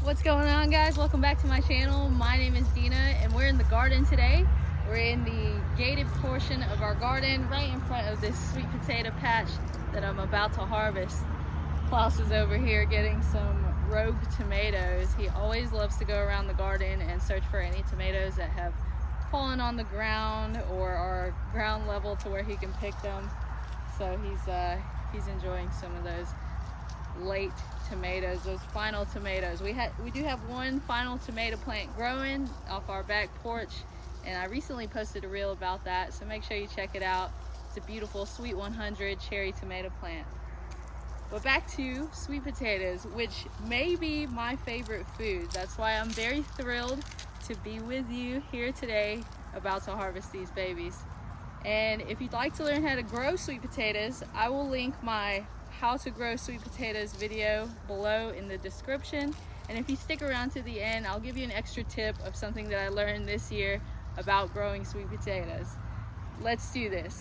What's going on, guys? Welcome back to my channel. My name is Dina and we're in the garden today. We're in the gated portion of our garden right in front of this sweet potato patch that I'm about to harvest. Klaus is over here getting some rogue tomatoes. He always loves to go around the garden and search for any tomatoes that have fallen on the ground or are ground level to where he can pick them. So he's enjoying some of those late tomatoes, those final tomatoes. We do have one final tomato plant growing off our back porch, and I recently posted a reel about that, so make sure you check it out. It's a beautiful Sweet 100 cherry tomato plant. But back to sweet potatoes, which may be my favorite food. That's why I'm very thrilled to be with you here today, about to harvest these babies. And if you'd like to learn how to grow sweet potatoes, I will link my how to grow sweet potatoes video below in the description. And if you stick around to the end, I'll give you an extra tip of something that I learned this year about growing sweet potatoes. Let's do this.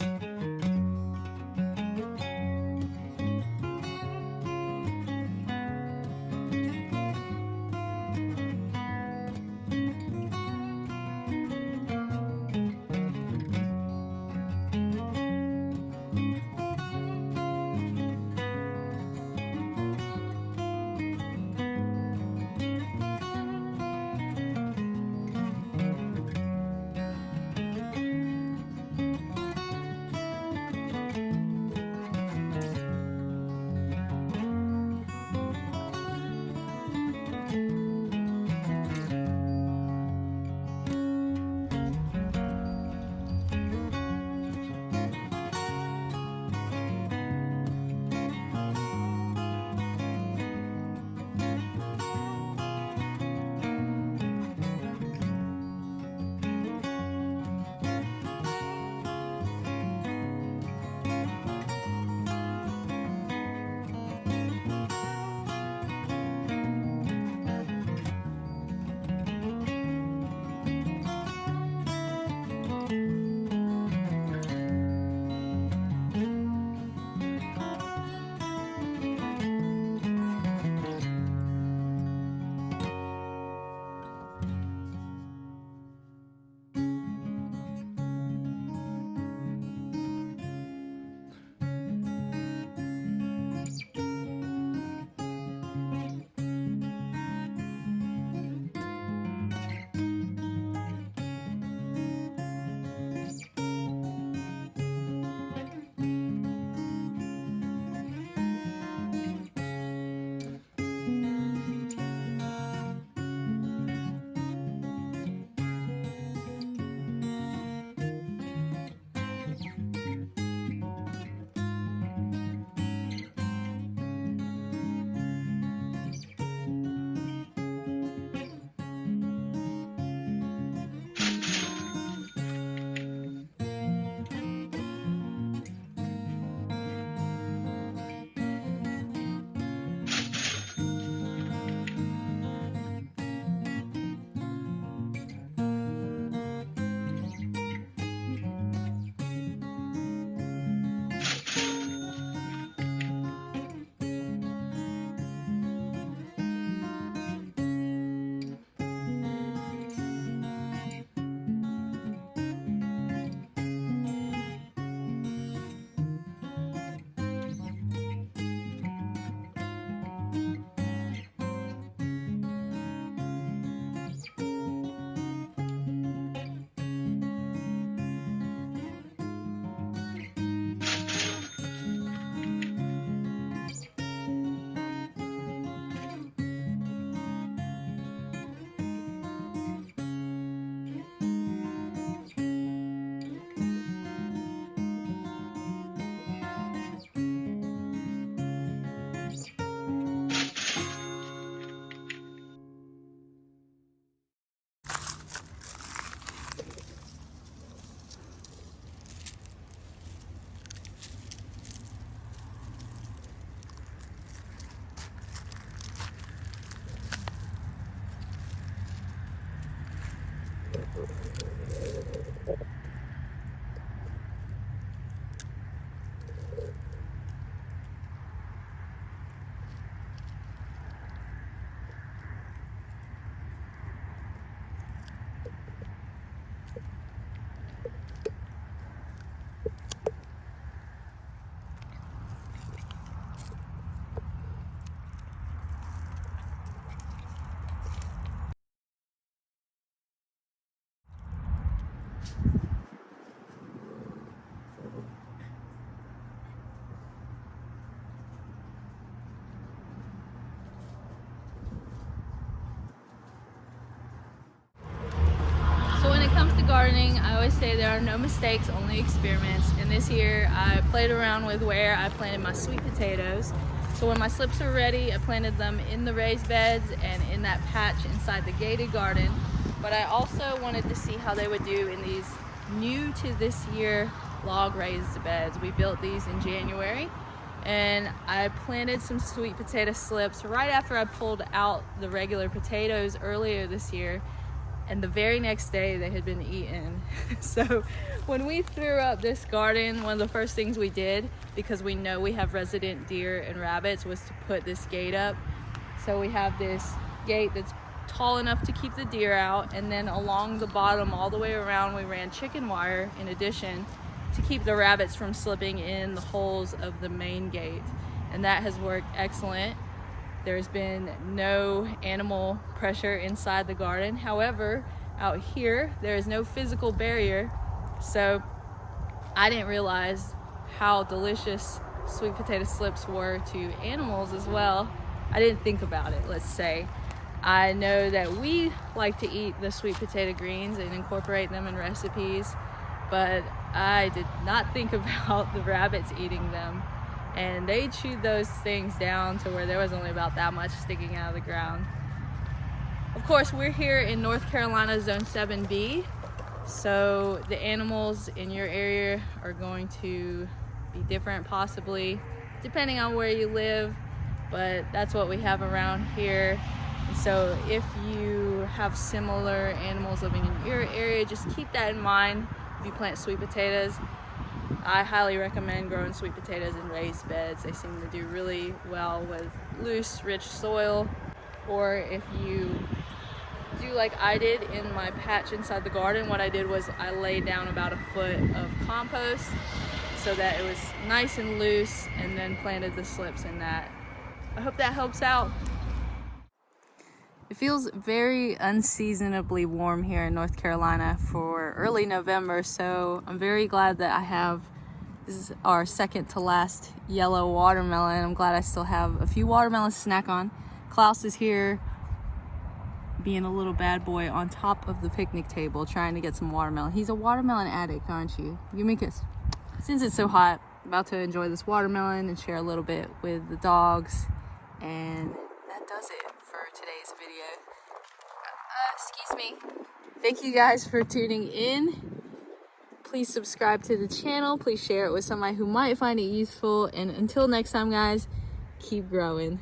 gardening, I always say there are no mistakes, only experiments. And this year I played around with where I planted my sweet potatoes. So when my slips were ready, I planted them in the raised beds and in that patch inside the gated garden. But I also wanted to see how they would do in these new to this year log raised beds. We built these in January, and I planted some sweet potato slips right after I pulled out the regular potatoes earlier this year, and the very next day they had been eaten. So when we threw up this garden, one of the first things we did, because we know we have resident deer and rabbits, was to put this gate up. So we have this gate that's tall enough to keep the deer out, and then along the bottom all the way around we ran chicken wire in addition to keep the rabbits from slipping in the holes of the main gate, and that has worked excellent. There's been no animal pressure inside the garden. However, out here there is no physical barrier, so I didn't realize how delicious sweet potato slips were to animals as well. I didn't think about it, let's say. I know that we like to eat the sweet potato greens and incorporate them in recipes, but I did not think about the rabbits eating them. And they chewed those things down to where there was only about that much sticking out of the ground. Of course, we're here in North Carolina Zone 7B, so the animals in your area are going to be different possibly, depending on where you live, but that's what we have around here. So if you have similar animals living in your area, just keep that in mind if you plant sweet potatoes. I highly recommend growing sweet potatoes in raised beds. They seem to do really well with loose, rich soil. Or if you do like I did in my patch inside the garden, what I did was I laid down about a foot of compost so that it was nice and loose, and then planted the slips in that. I hope that helps out. It feels very unseasonably warm here in North Carolina for early November, so I'm very glad that I have, this is our second to last yellow watermelon. I'm glad I still have a few watermelons to snack on. Klaus is here being a little bad boy on top of the picnic table trying to get some watermelon. He's a watermelon addict, aren't you? Give me a kiss. Since it's so hot, I'm about to enjoy this watermelon and share a little bit with the dogs, and that does it for today's video. Excuse me. Thank you guys for tuning in. Please subscribe to the channel. Please share it with somebody who might find it useful. And until next time, guys, keep growing.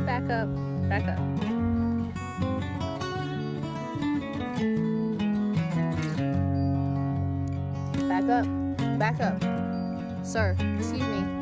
Back up, back up. Back up, back up. Sir, excuse me.